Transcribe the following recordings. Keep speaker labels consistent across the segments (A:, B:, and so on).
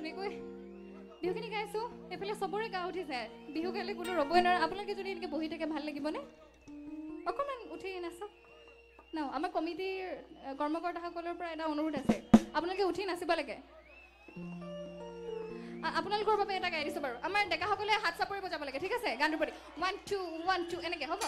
A: ধুনীয়াকৈ বিহুখিনি গাইছোঁ এইফালে চবৰে গা উঠিছে বিহু গালে কোনো ৰ'বই নোৱাৰে আপোনালোকে যদি এনেকৈ বহি থাকে ভাল লাগিবনে অকণমান উঠি নাচক ন আমাৰ কমিটিৰ কৰ্মকৰ্তাসকলৰ পৰা এটা অনুৰোধ আছে আপোনালোকে উঠি নাচিব লাগে আপোনালোকৰ বাবে এটা গাই দিছোঁ বাৰু আমাৰ ডেকাসকলে হাত চাপৰি বজাব লাগে ঠিক আছে গানটোৰ প্ৰতি 1 2 1 2 এনেকৈ হ'ব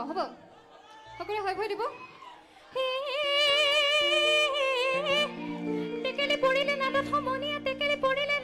A: হ'ব সকলোৱে হয় ভয় দিব টেকেলি পৰিলে নাদত সমনীয়া টেকেলি পৰিলে